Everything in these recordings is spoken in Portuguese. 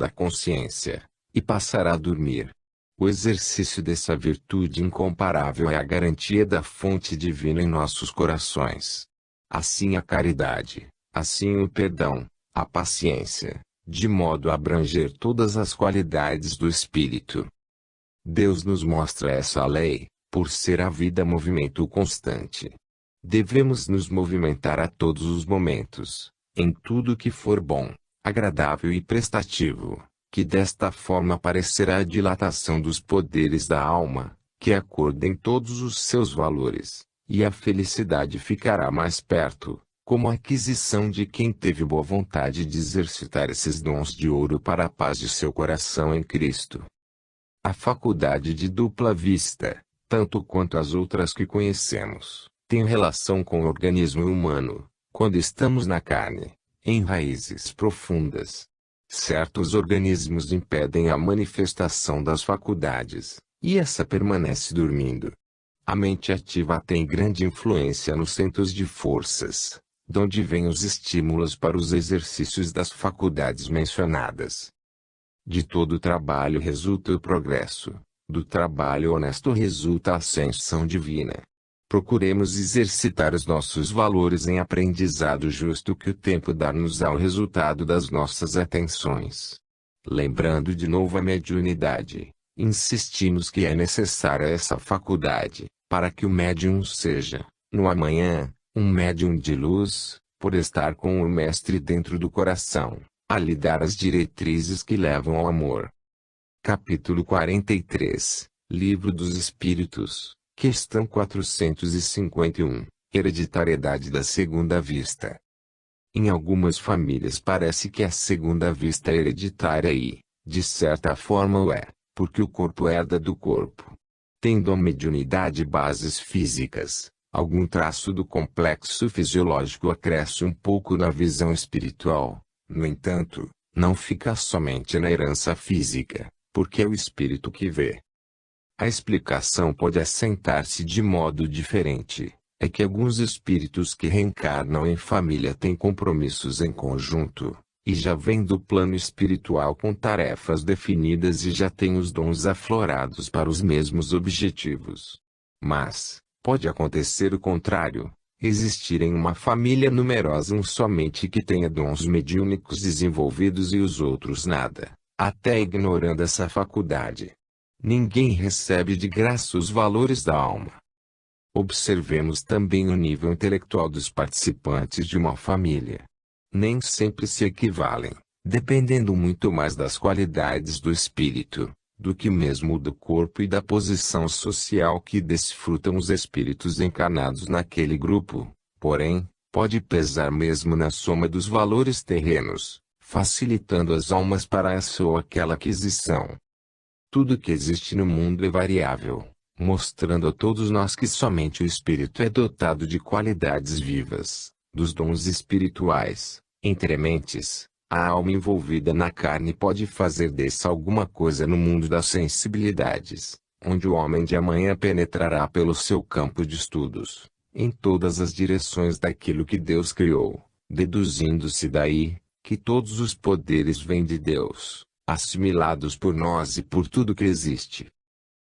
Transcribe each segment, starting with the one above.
da consciência, e passará a dormir. O exercício dessa virtude incomparável é a garantia da fonte divina em nossos corações. Assim a caridade, assim o perdão, a paciência, de modo a abranger todas as qualidades do espírito. Deus nos mostra essa lei, por ser a vida movimento constante. Devemos nos movimentar a todos os momentos, em tudo que for bom, agradável e prestativo, que desta forma aparecerá a dilatação dos poderes da alma, que acordem todos os seus valores, e a felicidade ficará mais perto, como a aquisição de quem teve boa vontade de exercitar esses dons de ouro para a paz de seu coração em Cristo. A faculdade de dupla vista, tanto quanto as outras que conhecemos, tem relação com o organismo humano, quando estamos na carne, em raízes profundas. Certos organismos impedem a manifestação das faculdades, e essa permanece dormindo. A mente ativa tem grande influência nos centros de forças, donde vêm os estímulos para os exercícios das faculdades mencionadas. De todo trabalho resulta o progresso, do trabalho honesto resulta a ascensão divina. Procuremos exercitar os nossos valores em aprendizado justo que o tempo dar-nos ao resultado das nossas atenções. Lembrando de novo a mediunidade, insistimos que é necessária essa faculdade, para que o médium seja, no amanhã, um médium de luz, por estar com o Mestre dentro do coração, a lhe dar as diretrizes que levam ao amor. Capítulo 43, Livro dos Espíritos, questão 451, Hereditariedade da segunda vista. Em algumas famílias parece que a segunda vista é hereditária e, de certa forma o é, porque o corpo herda do corpo. Tendo a mediunidade bases físicas, algum traço do complexo fisiológico acresce um pouco na visão espiritual. No entanto, não fica somente na herança física, porque é o espírito que vê. A explicação pode assentar-se de modo diferente. É que alguns espíritos que reencarnam em família têm compromissos em conjunto, e já vêm do plano espiritual com tarefas definidas e já têm os dons aflorados para os mesmos objetivos. Mas, pode acontecer o contrário. Existir em uma família numerosa um somente que tenha dons mediúnicos desenvolvidos e os outros nada, até ignorando essa faculdade. Ninguém recebe de graça os valores da alma. Observemos também o nível intelectual dos participantes de uma família. Nem sempre se equivalem, dependendo muito mais das qualidades do espírito, do que mesmo do corpo e da posição social que desfrutam os espíritos encarnados naquele grupo. Porém, pode pesar mesmo na soma dos valores terrenos, facilitando as almas para essa ou aquela aquisição. Tudo que existe no mundo é variável, mostrando a todos nós que somente o espírito é dotado de qualidades vivas, dos dons espirituais, entre mentes. A alma envolvida na carne pode fazer dessa alguma coisa no mundo das sensibilidades, onde o homem de amanhã penetrará pelo seu campo de estudos, em todas as direções daquilo que Deus criou, deduzindo-se daí, que todos os poderes vêm de Deus, assimilados por nós e por tudo que existe.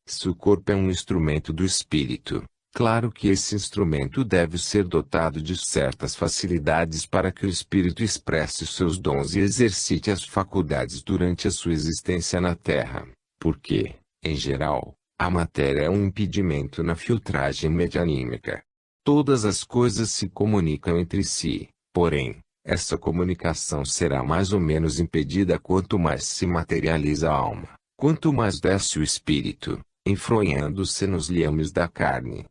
Se o corpo é um instrumento do espírito, claro que esse instrumento deve ser dotado de certas facilidades para que o espírito expresse seus dons e exercite as faculdades durante a sua existência na Terra, porque, em geral, a matéria é um impedimento na filtragem medianímica. Todas as coisas se comunicam entre si, porém, essa comunicação será mais ou menos impedida quanto mais se materializa a alma, quanto mais desce o espírito, enfronhando-se nos liames da carne.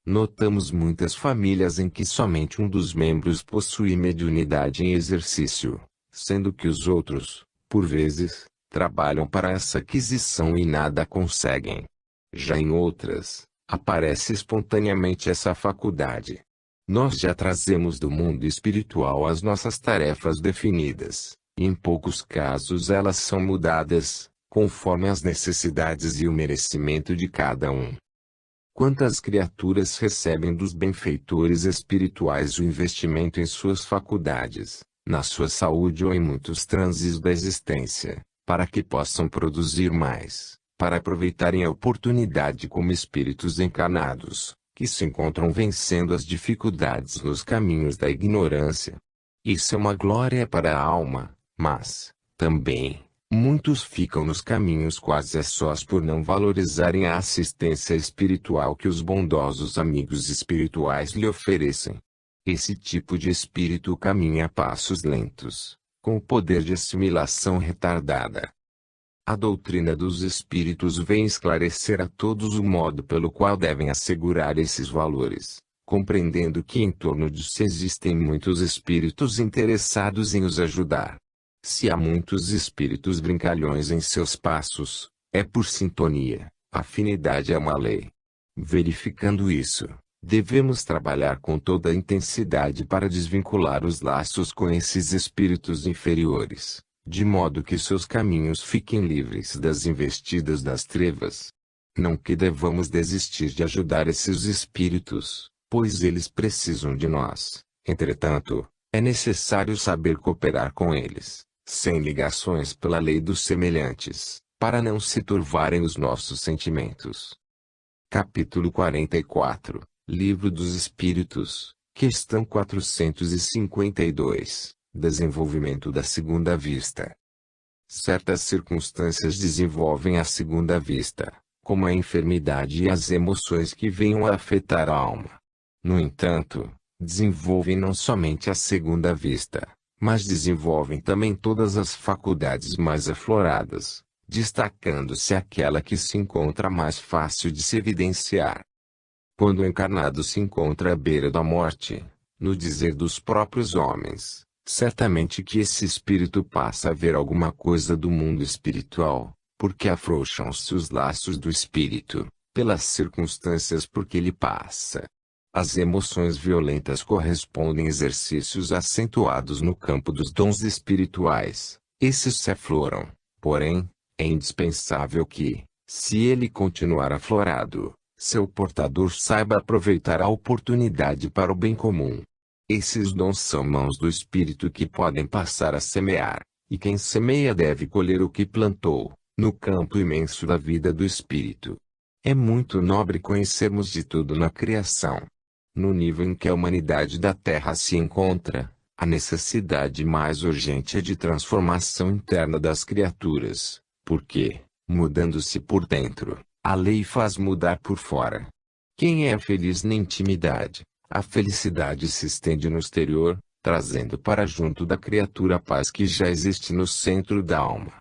Notamos muitas famílias em que somente um dos membros possui mediunidade em exercício, sendo que os outros, por vezes, trabalham para essa aquisição e nada conseguem. Já em outras, aparece espontaneamente essa faculdade. Nós já trazemos do mundo espiritual as nossas tarefas definidas, e em poucos casos elas são mudadas, conforme as necessidades e o merecimento de cada um. Quantas criaturas recebem dos benfeitores espirituais o investimento em suas faculdades, na sua saúde ou em muitos transes da existência, para que possam produzir mais, para aproveitarem a oportunidade como espíritos encarnados, que se encontram vencendo as dificuldades nos caminhos da ignorância. Isso é uma glória para a alma, mas, também, muitos ficam nos caminhos quase a sós por não valorizarem a assistência espiritual que os bondosos amigos espirituais lhe oferecem. Esse tipo de espírito caminha a passos lentos, com o poder de assimilação retardada. A doutrina dos espíritos vem esclarecer a todos o modo pelo qual devem assegurar esses valores, compreendendo que em torno de si existem muitos espíritos interessados em os ajudar. Se há muitos espíritos brincalhões em seus passos, é por sintonia, afinidade é uma lei. Verificando isso, devemos trabalhar com toda a intensidade para desvincular os laços com esses espíritos inferiores, de modo que seus caminhos fiquem livres das investidas das trevas. Não que devamos desistir de ajudar esses espíritos, pois eles precisam de nós. Entretanto, é necessário saber cooperar com eles, sem ligações pela lei dos semelhantes, para não se turvarem os nossos sentimentos. Capítulo 44, Livro dos Espíritos, questão 452, Desenvolvimento da segunda vista. Certas circunstâncias desenvolvem a segunda vista, como a enfermidade e as emoções que venham a afetar a alma. No entanto, desenvolvem não somente a segunda vista, mas desenvolvem também todas as faculdades mais afloradas, destacando-se aquela que se encontra mais fácil de se evidenciar. Quando o encarnado se encontra à beira da morte, no dizer dos próprios homens, certamente que esse espírito passa a ver alguma coisa do mundo espiritual, porque afrouxam-se os laços do espírito, pelas circunstâncias por que ele passa. As emoções violentas correspondem a exercícios acentuados no campo dos dons espirituais. Esses se afloram, porém, é indispensável que, se ele continuar aflorado, seu portador saiba aproveitar a oportunidade para o bem comum. Esses dons são mãos do espírito que podem passar a semear, e quem semeia deve colher o que plantou, no campo imenso da vida do espírito. É muito nobre conhecermos de tudo na criação. No nível em que a humanidade da Terra se encontra, a necessidade mais urgente é de transformação interna das criaturas, porque, mudando-se por dentro, a lei faz mudar por fora. Quem é feliz na intimidade, a felicidade se estende no exterior, trazendo para junto da criatura a paz que já existe no centro da alma.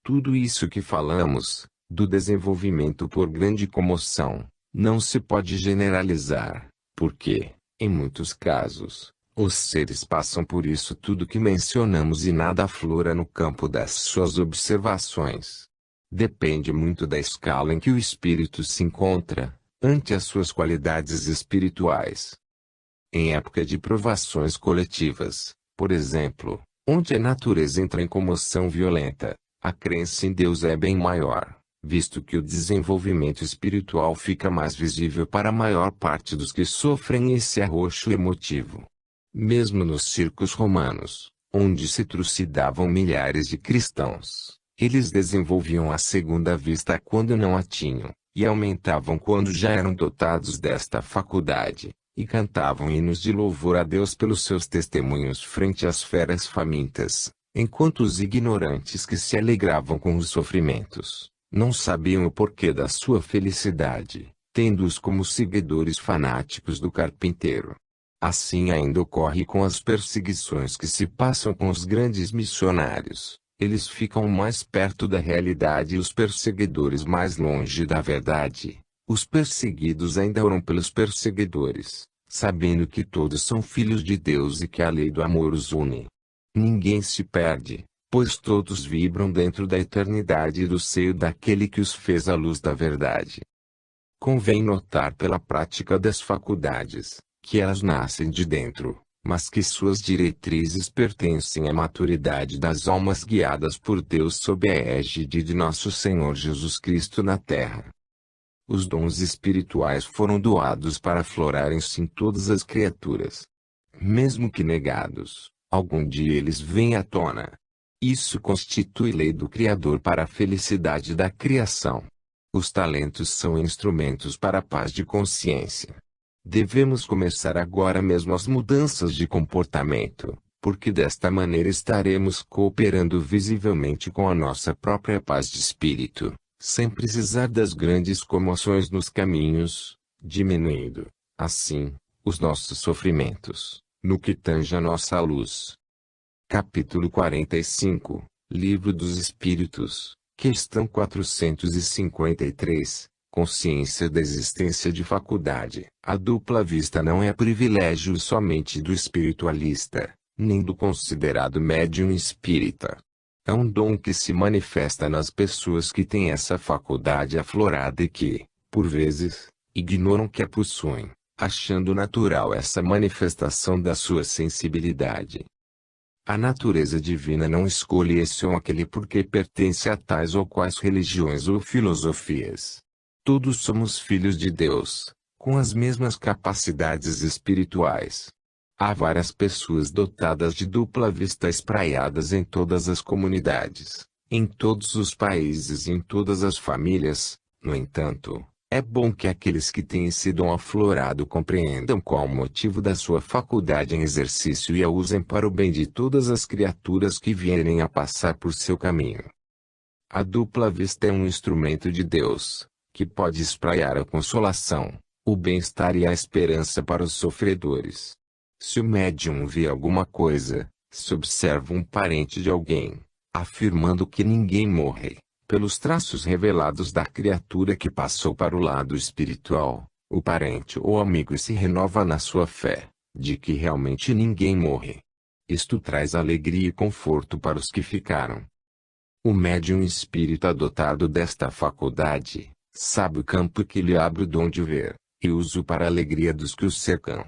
Tudo isso que falamos, do desenvolvimento por grande comoção, não se pode generalizar, porque, em muitos casos, os seres passam por isso tudo que mencionamos e nada aflora no campo das suas observações. Depende muito da escala em que o espírito se encontra, ante as suas qualidades espirituais. Em época de provações coletivas, por exemplo, onde a natureza entra em comoção violenta, a crença em Deus é bem maior, visto que o desenvolvimento espiritual fica mais visível para a maior parte dos que sofrem esse arroxo emotivo. Mesmo nos circos romanos, onde se trucidavam milhares de cristãos, eles desenvolviam a segunda vista quando não a tinham, e aumentavam quando já eram dotados desta faculdade, e cantavam hinos de louvor a Deus pelos seus testemunhos frente às feras famintas, enquanto os ignorantes que se alegravam com os sofrimentos, não sabiam o porquê da sua felicidade, tendo-os como seguidores fanáticos do carpinteiro. Assim ainda ocorre com as perseguições que se passam com os grandes missionários. Eles ficam mais perto da realidade e os perseguidores mais longe da verdade. Os perseguidos ainda oram pelos perseguidores, sabendo que todos são filhos de Deus e que a lei do amor os une. Ninguém se perde, pois todos vibram dentro da eternidade e do seio daquele que os fez à luz da verdade. Convém notar pela prática das faculdades, que elas nascem de dentro, mas que suas diretrizes pertencem à maturidade das almas guiadas por Deus sob a égide de nosso Senhor Jesus Cristo na terra. Os dons espirituais foram doados para aflorarem-se em todas as criaturas. Mesmo que negados, Algum dia eles vêm à tona. Isso constitui lei do Criador para a felicidade da criação. Os talentos são instrumentos para a paz de consciência. Devemos começar agora mesmo as mudanças de comportamento, porque desta maneira estaremos cooperando visivelmente com a nossa própria paz de espírito, sem precisar das grandes comoções nos caminhos, diminuindo, assim, os nossos sofrimentos, no que tange a nossa luz. Capítulo 45, Livro dos Espíritos, questão 453, Consciência da existência de faculdade. A dupla vista não é privilégio somente do espiritualista, nem do considerado médium espírita. É um dom que se manifesta nas pessoas que têm essa faculdade aflorada e que, por vezes, ignoram que a possuem, achando natural essa manifestação da sua sensibilidade. A natureza divina não escolhe esse ou aquele porque pertence a tais ou quais religiões ou filosofias. Todos somos filhos de Deus, com as mesmas capacidades espirituais. Há várias pessoas dotadas de dupla vista espraiadas em todas as comunidades, em todos os países e em todas as famílias. No entanto, é bom que aqueles que têm esse dom aflorado compreendam qual o motivo da sua faculdade em exercício e a usem para o bem de todas as criaturas que vierem a passar por seu caminho. A dupla vista é um instrumento de Deus, que pode espraiar a consolação, o bem-estar e a esperança para os sofredores. Se o médium vê alguma coisa, se observa um parente de alguém, afirmando que ninguém morre, pelos traços revelados da criatura que passou para o lado espiritual, o parente ou amigo se renova na sua fé, de que realmente ninguém morre. Isto traz alegria e conforto para os que ficaram. O médium espírita dotado desta faculdade, sabe o campo que lhe abre o dom de ver, e usa para a alegria dos que o cercam.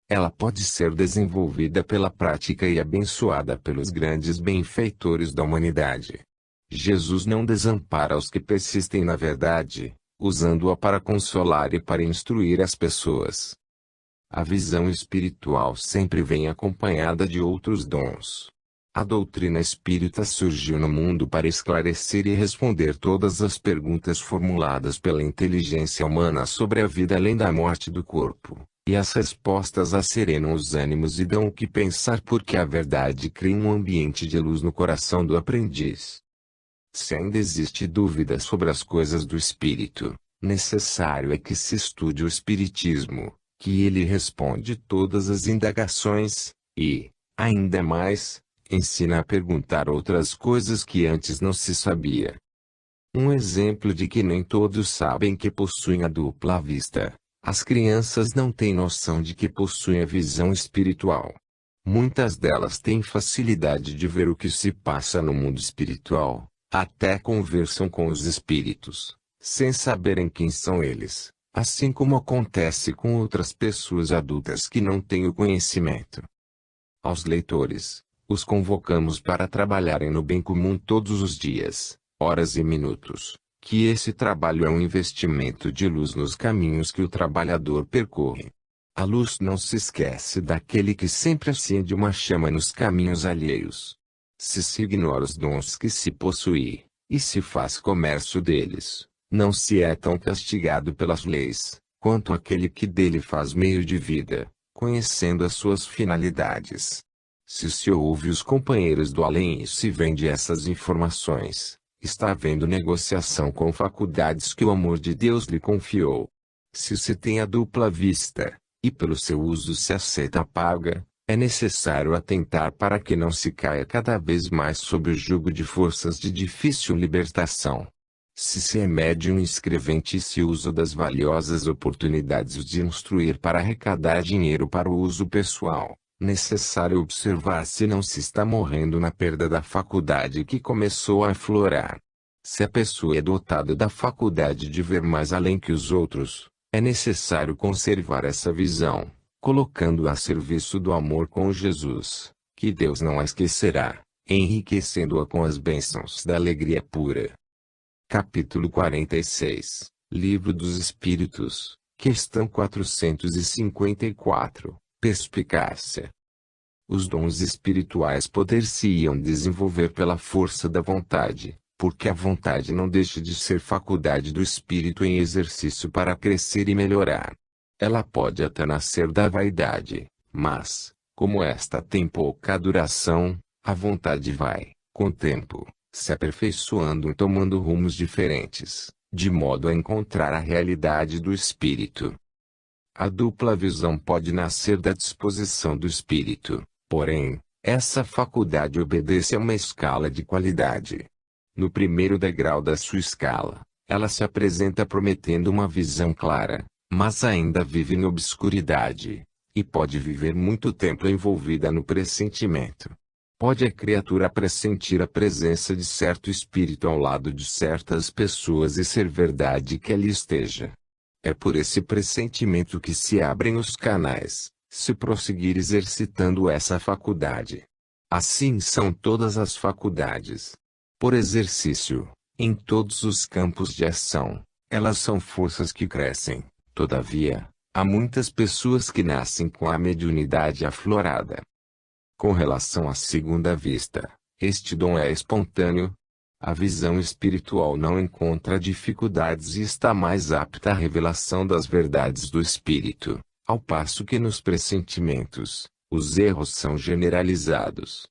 Ela pode ser desenvolvida pela prática e abençoada pelos grandes benfeitores da humanidade. Jesus não desampara os que persistem na verdade, usando-a para consolar e para instruir as pessoas. A visão espiritual sempre vem acompanhada de outros dons. A doutrina espírita surgiu no mundo para esclarecer e responder todas as perguntas formuladas pela inteligência humana sobre a vida além da morte do corpo, e as respostas asserenam os ânimos e dão o que pensar porque a verdade cria um ambiente de luz no coração do aprendiz. Se ainda existe dúvida sobre as coisas do espírito, necessário é que se estude o espiritismo, que ele responde todas as indagações, e, ainda mais, ensina a perguntar outras coisas que antes não se sabia. Um exemplo de que nem todos sabem que possuem a dupla vista. As crianças não têm noção de que possuem a visão espiritual. Muitas delas têm facilidade de ver o que se passa no mundo espiritual. Até conversam com os espíritos, sem saberem quem são eles, assim como acontece com outras pessoas adultas que não têm o conhecimento. Aos leitores, os convocamos para trabalharem no bem comum todos os dias, horas e minutos, que esse trabalho é um investimento de luz nos caminhos que o trabalhador percorre. A luz não se esquece daquele que sempre acende uma chama nos caminhos alheios. Se ignora os dons que se possui, e se faz comércio deles, não se é tão castigado pelas leis, quanto aquele que dele faz meio de vida, conhecendo as suas finalidades. Se ouve os companheiros do além e se vende essas informações, está havendo negociação com faculdades que o amor de Deus lhe confiou. Se tem a dupla vista, e pelo seu uso se aceita a paga, é necessário atentar para que não se caia cada vez mais sob o jugo de forças de difícil libertação. Se é médium escrevente e se usa das valiosas oportunidades de instruir para arrecadar dinheiro para o uso pessoal, necessário observar se não se está morrendo na perda da faculdade que começou a aflorar. Se a pessoa é dotada da faculdade de ver mais além que os outros, é necessário conservar essa visão, colocando-a a serviço do amor com Jesus, que Deus não a esquecerá, enriquecendo-a com as bênçãos da alegria pura. Capítulo 46, Livro dos Espíritos, questão 454, Perspicácia. os dons espirituais poder-se-iam desenvolver pela força da vontade, porque a vontade não deixa de ser faculdade do espírito em exercício para crescer e melhorar. Ela pode até nascer da vaidade, mas, como esta tem pouca duração, a vontade vai, com o tempo, se aperfeiçoando e tomando rumos diferentes, de modo a encontrar a realidade do espírito. A dupla visão pode nascer da disposição do espírito, porém, essa faculdade obedece a uma escala de qualidade. No primeiro degrau da sua escala, ela se apresenta prometendo uma visão clara, mas ainda vive na obscuridade, e pode viver muito tempo envolvida no pressentimento. Pode a criatura pressentir a presença de certo espírito ao lado de certas pessoas e ser verdade que ali esteja. É por esse pressentimento que se abrem os canais, se prosseguir exercitando essa faculdade. Assim são todas as faculdades. Por exercício, em todos os campos de ação, elas são forças que crescem. Todavia, há muitas pessoas que nascem com a mediunidade aflorada. Com relação à segunda vista, este dom é espontâneo. A visão espiritual não encontra dificuldades e está mais apta à revelação das verdades do espírito, ao passo que nos pressentimentos, os erros são generalizados.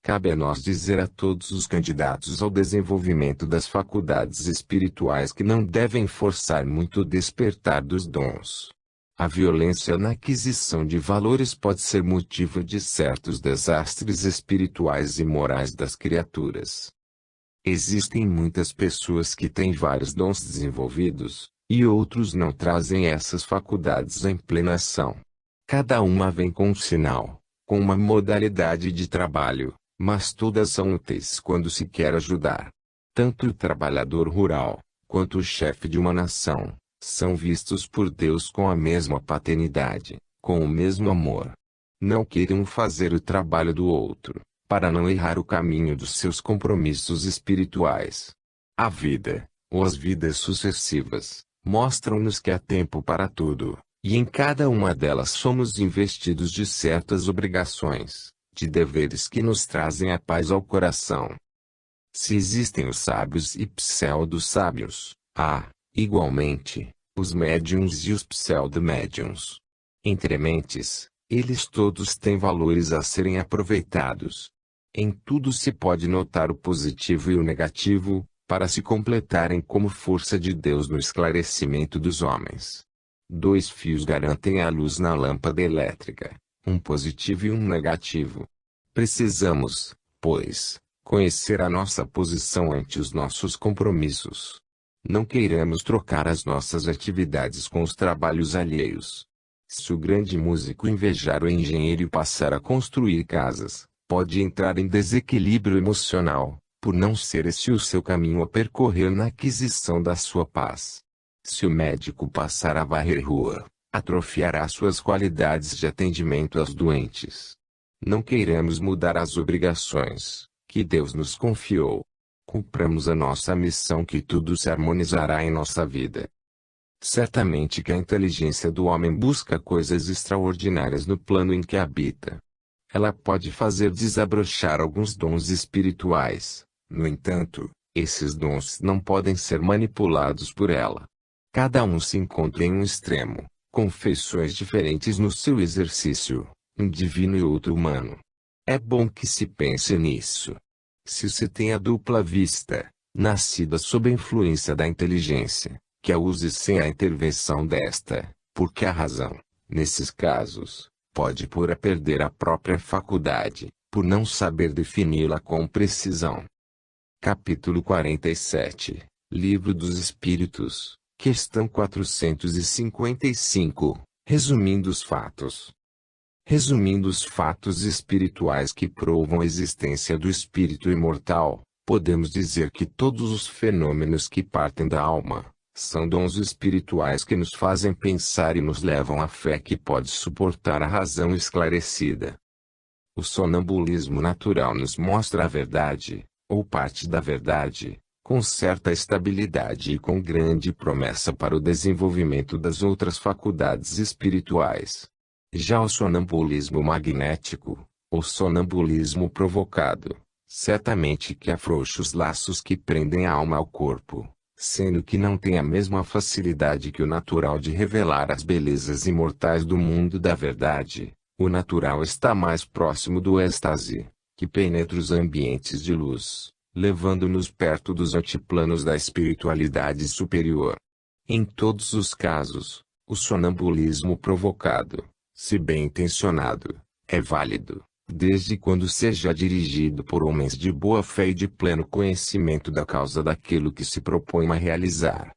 Cabe a nós dizer a todos os candidatos ao desenvolvimento das faculdades espirituais que não devem forçar muito o despertar dos dons. A violência na aquisição de valores pode ser motivo de certos desastres espirituais e morais das criaturas. Existem muitas pessoas que têm vários dons desenvolvidos, e outros não trazem essas faculdades em plena ação. Cada uma vem com um sinal, com uma modalidade de trabalho, mas todas são úteis quando se quer ajudar. Tanto o trabalhador rural, quanto o chefe de uma nação, são vistos por Deus com a mesma paternidade, com o mesmo amor. Não queiram fazer o trabalho do outro, para não errar o caminho dos seus compromissos espirituais. A vida, ou as vidas sucessivas, mostram-nos que há tempo para tudo, e em cada uma delas somos investidos de certas obrigações, de deveres que nos trazem a paz ao coração. Se existem os sábios e pseudo-sábios, há, igualmente, os médiuns e os pseudo-médiuns. Entre mentes, eles todos têm valores a serem aproveitados. Em tudo se pode notar o positivo e o negativo, para se completarem como força de Deus no esclarecimento dos homens. 2 fios garantem a luz na lâmpada elétrica, um positivo e um negativo. Precisamos, pois, conhecer a nossa posição ante os nossos compromissos. Não queiramos trocar as nossas atividades com os trabalhos alheios. Se o grande músico invejar o engenheiro e passar a construir casas, pode entrar em desequilíbrio emocional, por não ser esse o seu caminho a percorrer na aquisição da sua paz. Se o médico passar a varrer rua, atrofiará suas qualidades de atendimento aos doentes. Não queiramos mudar as obrigações que Deus nos confiou. Cumpramos a nossa missão que tudo se harmonizará em nossa vida. Certamente que a inteligência do homem busca coisas extraordinárias no plano em que habita. Ela pode fazer desabrochar alguns dons espirituais, no entanto, esses dons não podem ser manipulados por ela. Cada um se encontra em um extremo, com feições diferentes no seu exercício, um divino e outro humano. É bom que se pense nisso. Se se tem a dupla vista, nascida sob a influência da inteligência, que a use sem a intervenção desta, porque a razão, nesses casos, pode pôr a perder a própria faculdade, por não saber defini-la com precisão. Capítulo 47, Livro dos Espíritos, questão 455, resumindo os fatos. Resumindo os fatos espirituais que provam a existência do espírito imortal, podemos dizer que todos os fenômenos que partem da alma, são dons espirituais que nos fazem pensar e nos levam à fé que pode suportar a razão esclarecida. O sonambulismo natural nos mostra a verdade, ou parte da verdade, com certa estabilidade e com grande promessa para o desenvolvimento das outras faculdades espirituais. Já o sonambulismo magnético, O sonambulismo provocado, certamente que afrouxa os laços que prendem a alma ao corpo, sendo que não tem a mesma facilidade que o natural de revelar as belezas imortais do mundo da verdade. O natural está mais próximo do êxtase, que penetra os ambientes de luz, levando-nos perto dos altiplanos da espiritualidade superior. Em todos os casos, o sonambulismo provocado, se bem intencionado, é válido, desde quando seja dirigido por homens de boa fé e de pleno conhecimento da causa daquilo que se propõe a realizar.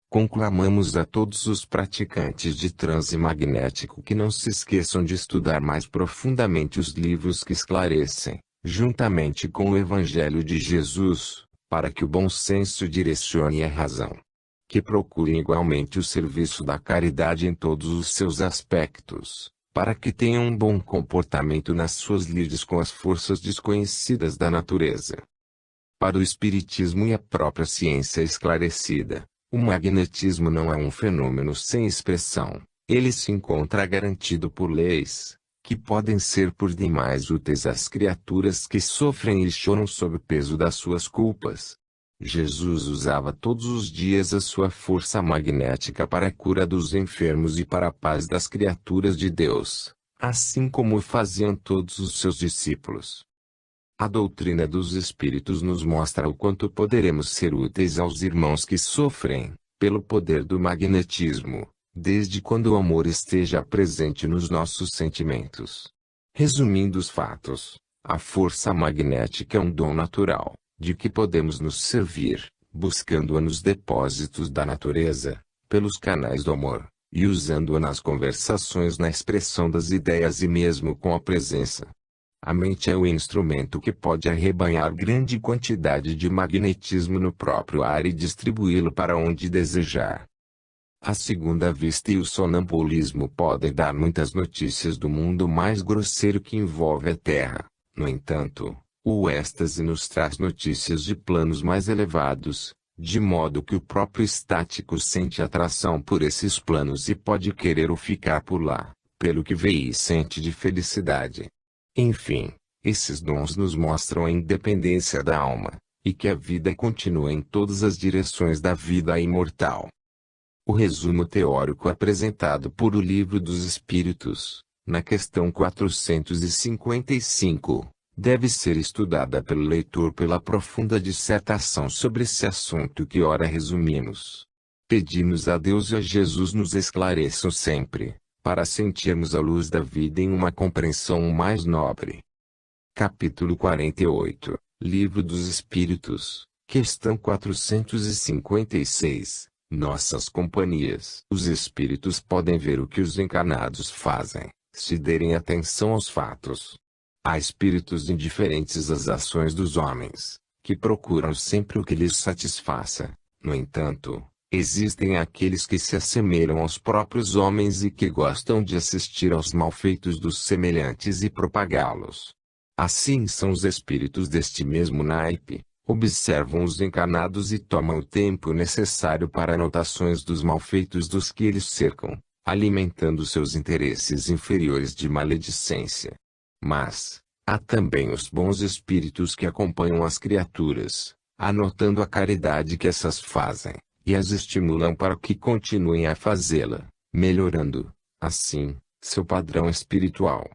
Conclamamos a todos os praticantes de transe magnético que não se esqueçam de estudar mais profundamente os livros que esclarecem, juntamente com o Evangelho de Jesus, para que o bom senso direcione a razão. Que procurem igualmente o serviço da caridade em todos os seus aspectos, para que tenham um bom comportamento nas suas lides com as forças desconhecidas da natureza. Para o Espiritismo e a própria ciência esclarecida, o magnetismo não é um fenômeno sem expressão, ele se encontra garantido por leis, que podem ser por demais úteis às criaturas que sofrem e choram sob o peso das suas culpas. Jesus usava todos os dias a sua força magnética para a cura dos enfermos e para a paz das criaturas de Deus, assim como o faziam todos os seus discípulos. A doutrina dos Espíritos nos mostra o quanto poderemos ser úteis aos irmãos que sofrem, pelo poder do magnetismo, desde quando o amor esteja presente nos nossos sentimentos. Resumindo os fatos, a força magnética é um dom natural, de que podemos nos servir, buscando-a nos depósitos da natureza, pelos canais do amor, e usando-a nas conversações na expressão das ideias e mesmo com a presença. A mente é o instrumento que pode arrebanhar grande quantidade de magnetismo no próprio ar e distribuí-lo para onde desejar. A segunda vista e o sonambulismo podem dar muitas notícias do mundo mais grosseiro que envolve a Terra. No entanto, o êxtase nos traz notícias de planos mais elevados, de modo que o próprio estático sente atração por esses planos e pode querer ou ficar por lá, pelo que vê e sente de felicidade. Enfim, esses dons nos mostram a independência da alma, e que a vida continua em todas as direções da vida imortal. O resumo teórico apresentado por O Livro dos Espíritos, na questão 455, deve ser estudada pelo leitor pela profunda dissertação sobre esse assunto que ora resumimos. Pedimos a Deus e a Jesus nos esclareçam sempre, para sentirmos a luz da vida em uma compreensão mais nobre. Capítulo 48, Livro dos Espíritos, questão 456, Nossas companhias. Os espíritos podem ver o que os encarnados fazem, se derem atenção aos fatos. Há espíritos indiferentes às ações dos homens, que procuram sempre o que lhes satisfaça. No entanto, existem aqueles que se assemelham aos próprios homens e que gostam de assistir aos malfeitos dos semelhantes e propagá-los. Assim são os espíritos deste mesmo naipe, observam os encarnados e tomam o tempo necessário para anotações dos malfeitos dos que eles cercam, alimentando seus interesses inferiores de maledicência. Mas, há também os bons espíritos que acompanham as criaturas, anotando a caridade que essas fazem, e as estimulam para que continuem a fazê-la, melhorando, assim, seu padrão espiritual.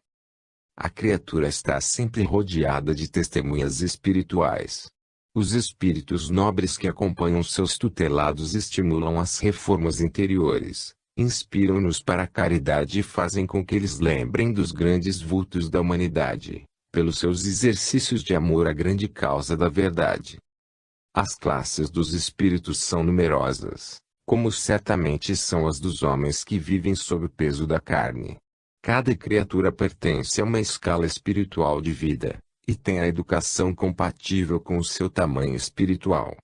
A criatura está sempre rodeada de testemunhas espirituais. Os espíritos nobres que acompanham seus tutelados estimulam as reformas interiores, inspiram-nos para a caridade e fazem com que eles lembrem dos grandes vultos da humanidade, pelos seus exercícios de amor à grande causa da verdade. As classes dos espíritos são numerosas, como certamente são as dos homens que vivem sob o peso da carne. Cada criatura pertence a uma escala espiritual de vida, e tem a educação compatível com o seu tamanho espiritual.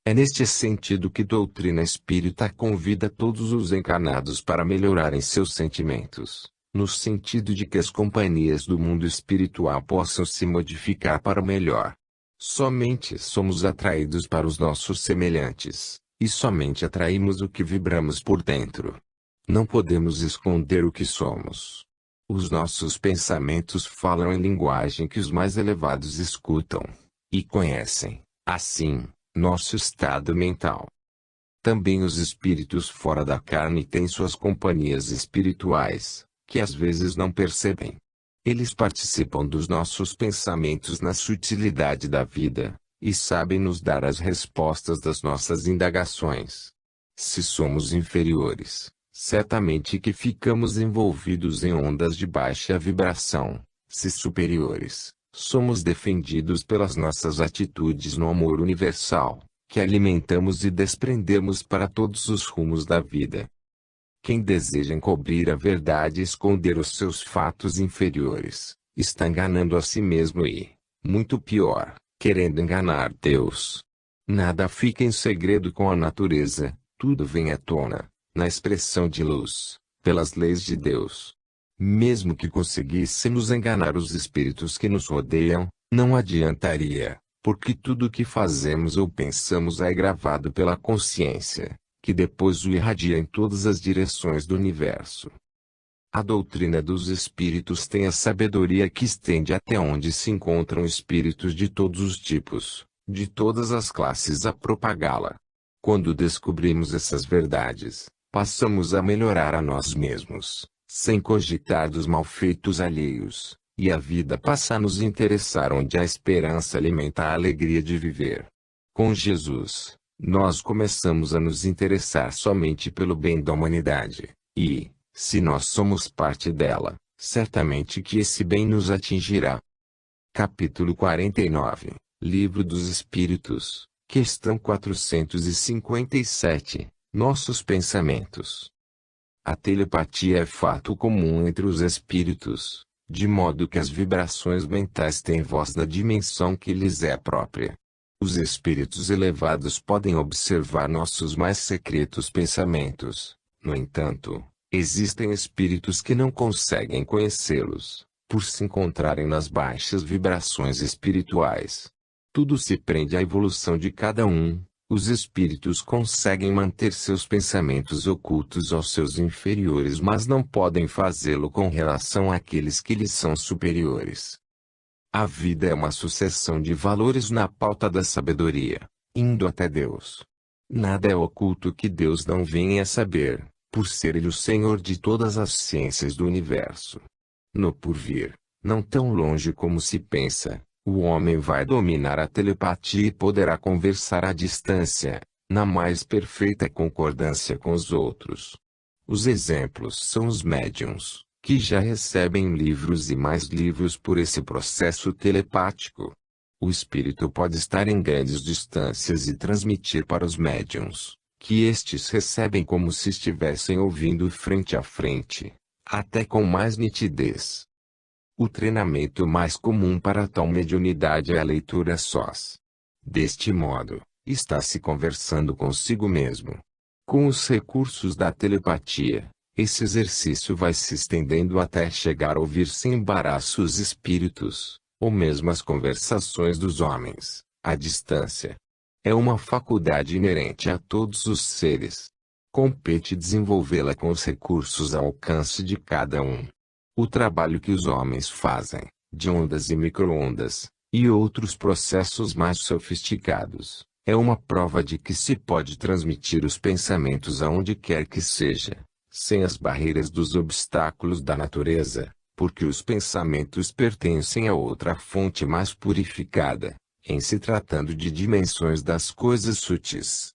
É neste sentido que a doutrina espírita convida todos os encarnados para melhorarem seus sentimentos, no sentido de que as companhias do mundo espiritual possam se modificar para o melhor. Somente somos atraídos para os nossos semelhantes, e somente atraímos o que vibramos por dentro. Não podemos esconder o que somos. Os nossos pensamentos falam em linguagem que os mais elevados escutam e conhecem, assim, nosso estado mental. Também os espíritos fora da carne têm suas companhias espirituais, que às vezes não percebem. Eles participam dos nossos pensamentos na sutilidade da vida, e sabem nos dar as respostas das nossas indagações. Se somos inferiores, certamente que ficamos envolvidos em ondas de baixa vibração. Se superiores, somos defendidos pelas nossas atitudes no amor universal, que alimentamos e desprendemos para todos os rumos da vida. Quem deseja encobrir a verdade e esconder os seus fatos inferiores, está enganando a si mesmo e, muito pior, querendo enganar Deus. Nada fica em segredo com a natureza, tudo vem à tona, na expressão de luz, pelas leis de Deus. Mesmo que conseguíssemos enganar os espíritos que nos rodeiam, não adiantaria, porque tudo o que fazemos ou pensamos é gravado pela consciência, que depois o irradia em todas as direções do universo. A doutrina dos espíritos tem a sabedoria que estende até onde se encontram espíritos de todos os tipos, de todas as classes a propagá-la. Quando descobrimos essas verdades, passamos a melhorar a nós mesmos, sem cogitar dos malfeitos alheios, e a vida passa a nos interessar onde a esperança alimenta a alegria de viver. Com Jesus, nós começamos a nos interessar somente pelo bem da humanidade, e, se nós somos parte dela, certamente que esse bem nos atingirá. Capítulo 49, Livro dos Espíritos, questão 457, Nossos pensamentos. A telepatia é fato comum entre os espíritos, de modo que as vibrações mentais têm voz na dimensão que lhes é própria. Os espíritos elevados podem observar nossos mais secretos pensamentos. No entanto, existem espíritos que não conseguem conhecê-los, por se encontrarem nas baixas vibrações espirituais. Tudo se prende à evolução de cada um. Os espíritos conseguem manter seus pensamentos ocultos aos seus inferiores, mas não podem fazê-lo com relação àqueles que lhes são superiores. A vida é uma sucessão de valores na pauta da sabedoria, indo até Deus. Nada é oculto que Deus não venha a saber, por ser Ele o Senhor de todas as ciências do universo. No porvir, não tão longe como se pensa, o homem vai dominar a telepatia e poderá conversar à distância, na mais perfeita concordância com os outros. Os exemplos são os médiuns, que já recebem livros e mais livros por esse processo telepático. O espírito pode estar em grandes distâncias e transmitir para os médiuns, que estes recebem como se estivessem ouvindo frente a frente, até com mais nitidez. O treinamento mais comum para tal mediunidade é a leitura sós. Deste modo, está se conversando consigo mesmo. Com os recursos da telepatia, esse exercício vai se estendendo até chegar a ouvir sem embaraço os espíritos, ou mesmo as conversações dos homens, à distância. É uma faculdade inerente a todos os seres. Compete desenvolvê-la com os recursos ao alcance de cada um. O trabalho que os homens fazem, de ondas e micro-ondas, e outros processos mais sofisticados, é uma prova de que se pode transmitir os pensamentos aonde quer que seja, sem as barreiras dos obstáculos da natureza, porque os pensamentos pertencem a outra fonte mais purificada, em se tratando de dimensões das coisas sutis.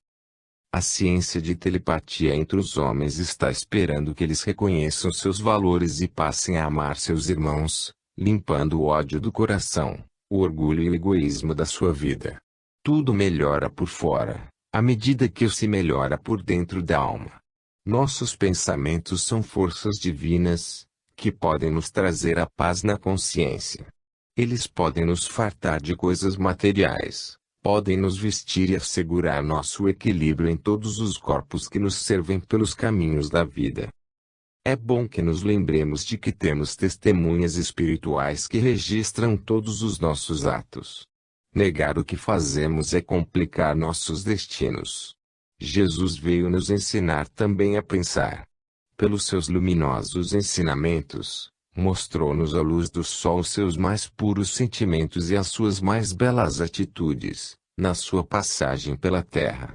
A ciência de telepatia entre os homens está esperando que eles reconheçam seus valores e passem a amar seus irmãos, limpando o ódio do coração, o orgulho e o egoísmo da sua vida. Tudo melhora por fora, à medida que se melhora por dentro da alma. Nossos pensamentos são forças divinas, que podem nos trazer a paz na consciência. Eles podem nos fartar de coisas materiais, podem nos vestir e assegurar nosso equilíbrio em todos os corpos que nos servem pelos caminhos da vida. É bom que nos lembremos de que temos testemunhas espirituais que registram todos os nossos atos. Negar o que fazemos é complicar nossos destinos. Jesus veio nos ensinar também a pensar. Pelos seus luminosos ensinamentos, mostrou-nos à luz do sol os seus mais puros sentimentos e as suas mais belas atitudes, na sua passagem pela terra.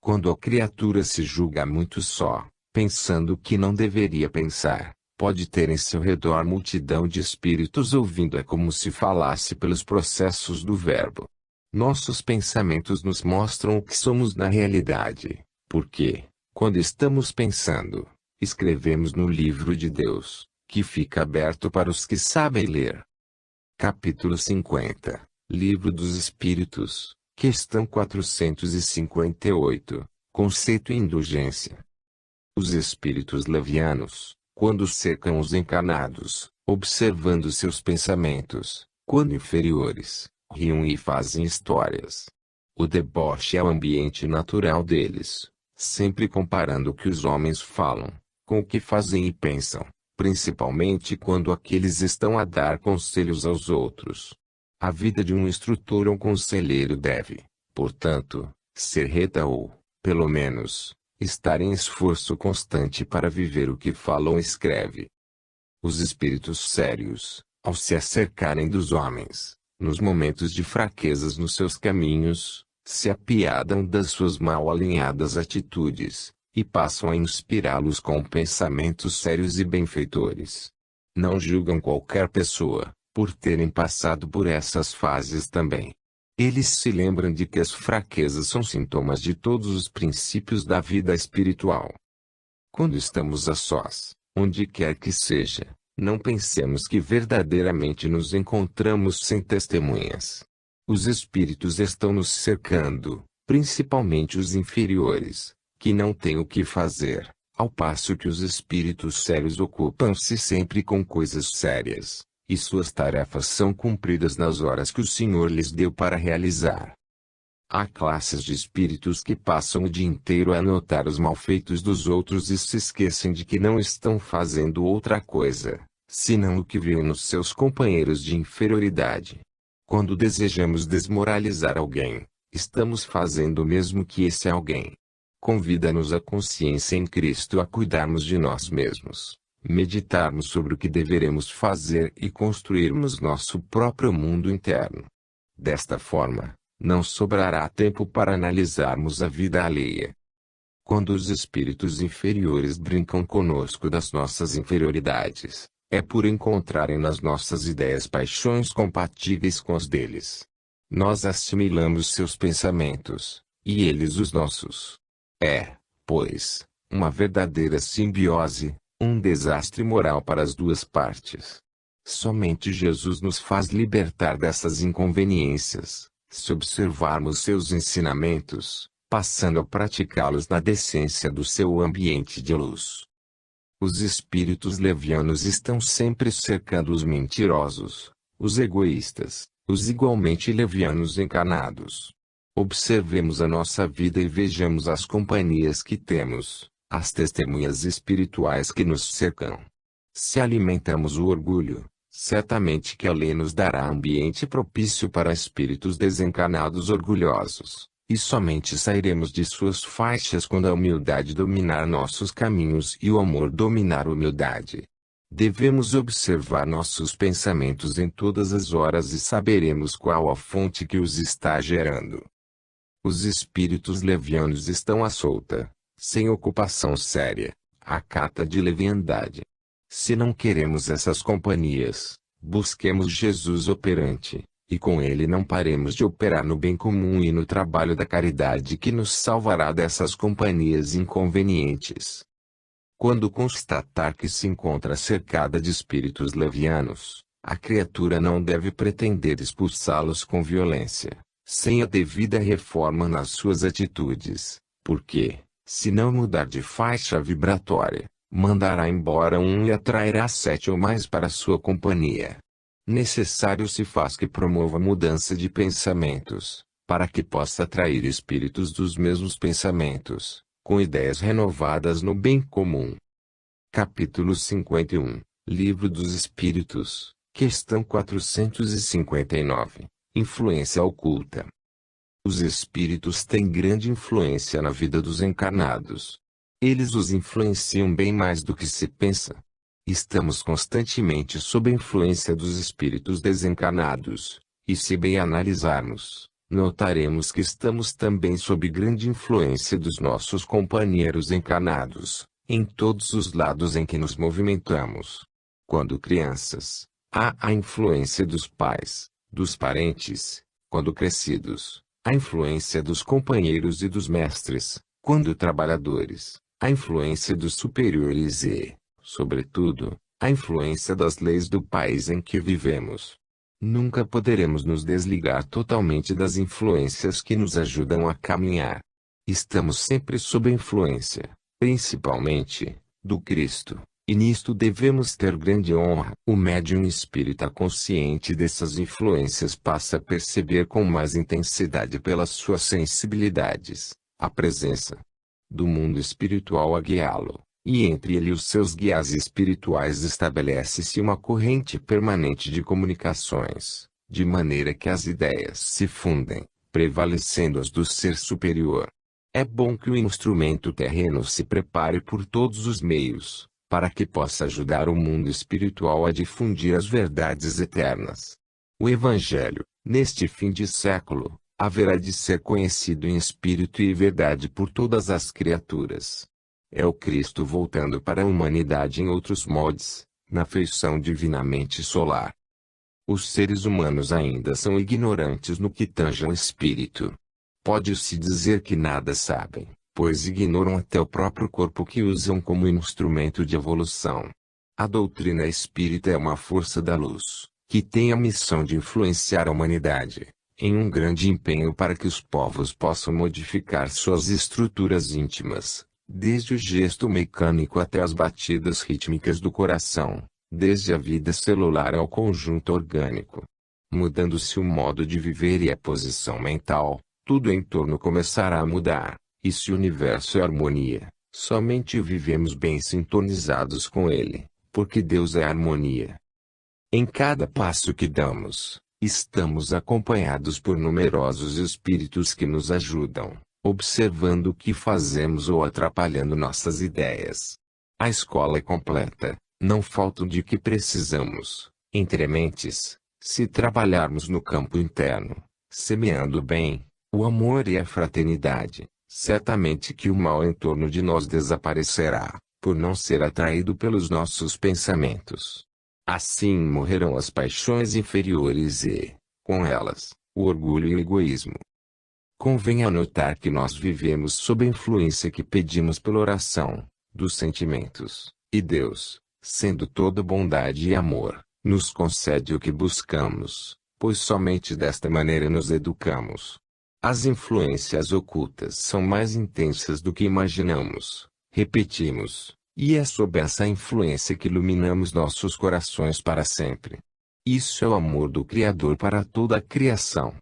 Quando a criatura se julga muito só, pensando que não deveria pensar, pode ter em seu redor multidão de espíritos ouvindo. É como se falasse pelos processos do verbo. Nossos pensamentos nos mostram o que somos na realidade, porque, quando estamos pensando, escrevemos no livro de Deus, que fica aberto para os que sabem ler. Capítulo 50, Livro dos Espíritos, questão 458, conceito e indulgência. Os espíritos levianos, quando cercam os encarnados, observando seus pensamentos, quando inferiores, riam e fazem histórias. O deboche é o ambiente natural deles, sempre comparando o que os homens falam, com o que fazem e pensam, principalmente quando aqueles estão a dar conselhos aos outros. A vida de um instrutor ou conselheiro deve, portanto, ser reta ou, pelo menos, estar em esforço constante para viver o que fala ou escreve. Os espíritos sérios, ao se acercarem dos homens, nos momentos de fraquezas nos seus caminhos, se apiadam das suas mal alinhadas atitudes, e passam a inspirá-los com pensamentos sérios e benfeitores. Não julgam qualquer pessoa, por terem passado por essas fases também. Eles se lembram de que as fraquezas são sintomas de todos os princípios da vida espiritual. Quando estamos a sós, onde quer que seja, não pensemos que verdadeiramente nos encontramos sem testemunhas. Os espíritos estão nos cercando, principalmente os inferiores, que não têm o que fazer, ao passo que os espíritos sérios ocupam-se sempre com coisas sérias, e suas tarefas são cumpridas nas horas que o Senhor lhes deu para realizar. Há classes de espíritos que passam o dia inteiro a anotar os malfeitos dos outros e se esquecem de que não estão fazendo outra coisa, senão o que viram nos seus companheiros de inferioridade. Quando desejamos desmoralizar alguém, estamos fazendo o mesmo que esse alguém. Convida-nos a consciência em Cristo a cuidarmos de nós mesmos, meditarmos sobre o que deveremos fazer e construirmos nosso próprio mundo interno. Desta forma, não sobrará tempo para analisarmos a vida alheia. Quando os espíritos inferiores brincam conosco das nossas inferioridades, é por encontrarem nas nossas ideias paixões compatíveis com as deles. Nós assimilamos seus pensamentos, e eles os nossos. É, pois, uma verdadeira simbiose, um desastre moral para as duas partes. Somente Jesus nos faz libertar dessas inconveniências, se observarmos seus ensinamentos, passando a praticá-los na decência do seu ambiente de luz. Os espíritos levianos estão sempre cercando os mentirosos, os egoístas, os igualmente levianos encarnados. Observemos a nossa vida e vejamos as companhias que temos, as testemunhas espirituais que nos cercam. Se alimentamos o orgulho, certamente que a lei nos dará ambiente propício para espíritos desencarnados orgulhosos, e somente sairemos de suas faixas quando a humildade dominar nossos caminhos e o amor dominar a humildade. Devemos observar nossos pensamentos em todas as horas e saberemos qual a fonte que os está gerando. Os espíritos levianos estão à solta, sem ocupação séria, à cata de leviandade. Se não queremos essas companhias, busquemos Jesus operante, e com ele não paremos de operar no bem comum e no trabalho da caridade que nos salvará dessas companhias inconvenientes. Quando constatar que se encontra cercada de espíritos levianos, a criatura não deve pretender expulsá-los com violência, sem a devida reforma nas suas atitudes, porque, se não mudar de faixa vibratória, mandará embora um e atrairá 7 ou mais para sua companhia. Necessário se faz que promova mudança de pensamentos, para que possa atrair espíritos dos mesmos pensamentos, com ideias renovadas no bem comum. Capítulo 51, Livro dos Espíritos, questão 459, Influência oculta. Os espíritos têm grande influência na vida dos encarnados. Eles os influenciam bem mais do que se pensa. Estamos constantemente sob a influência dos espíritos desencarnados, e se bem analisarmos, notaremos que estamos também sob grande influência dos nossos companheiros encarnados, em todos os lados em que nos movimentamos. Quando crianças, há a influência dos pais, dos parentes; quando crescidos, a influência dos companheiros e dos mestres; quando trabalhadores, a influência dos superiores e, sobretudo, a influência das leis do país em que vivemos. Nunca poderemos nos desligar totalmente das influências que nos ajudam a caminhar. Estamos sempre sob a influência, principalmente, do Cristo, e nisto devemos ter grande honra. O médium espírita consciente dessas influências passa a perceber com mais intensidade pelas suas sensibilidades, a presença do mundo espiritual a guiá-lo, e entre ele e os seus guias espirituais estabelece-se uma corrente permanente de comunicações, de maneira que as ideias se fundem, prevalecendo as do ser superior. É bom que o instrumento terreno se prepare por todos os meios, para que possa ajudar o mundo espiritual a difundir as verdades eternas. O Evangelho, neste fim de século, haverá de ser conhecido em espírito e verdade por todas as criaturas. É o Cristo voltando para a humanidade em outros moldes, na feição divinamente solar. Os seres humanos ainda são ignorantes no que tange ao espírito. Pode-se dizer que nada sabem, pois ignoram até o próprio corpo que usam como instrumento de evolução. A doutrina espírita é uma força da luz, que tem a missão de influenciar a humanidade, em um grande empenho para que os povos possam modificar suas estruturas íntimas, desde o gesto mecânico até as batidas rítmicas do coração, desde a vida celular ao conjunto orgânico. Mudando-se o modo de viver e a posição mental, tudo em torno começará a mudar, e se o universo é harmonia, somente vivemos bem sintonizados com ele, porque Deus é harmonia. Em cada passo que damos, estamos acompanhados por numerosos espíritos que nos ajudam, observando o que fazemos ou atrapalhando nossas ideias. A escola é completa, não falta de que precisamos, entre mentes, se trabalharmos no campo interno, semeando o bem, o amor e a fraternidade. Certamente que o mal em torno de nós desaparecerá, por não ser atraído pelos nossos pensamentos. Assim morrerão as paixões inferiores e, com elas, o orgulho e o egoísmo. Convém anotar que nós vivemos sob a influência que pedimos pela oração, dos sentimentos, e Deus, sendo toda bondade e amor, nos concede o que buscamos, pois somente desta maneira nos educamos. As influências ocultas são mais intensas do que imaginamos, repetimos, e é sob essa influência que iluminamos nossos corações para sempre. Isso é o amor do Criador para toda a criação.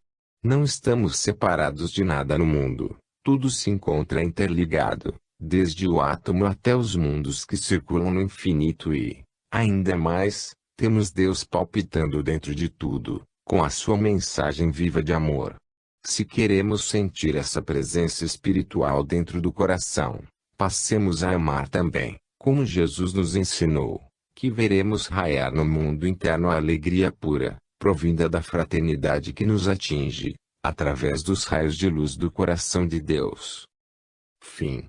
Não estamos separados de nada no mundo, tudo se encontra interligado, desde o átomo até os mundos que circulam no infinito e, ainda mais, temos Deus palpitando dentro de tudo, com a sua mensagem viva de amor. Se queremos sentir essa presença espiritual dentro do coração, passemos a amar também, como Jesus nos ensinou, que veremos raiar no mundo interno a alegria pura, provinda da fraternidade que nos atinge, através dos raios de luz do coração de Deus. Fim.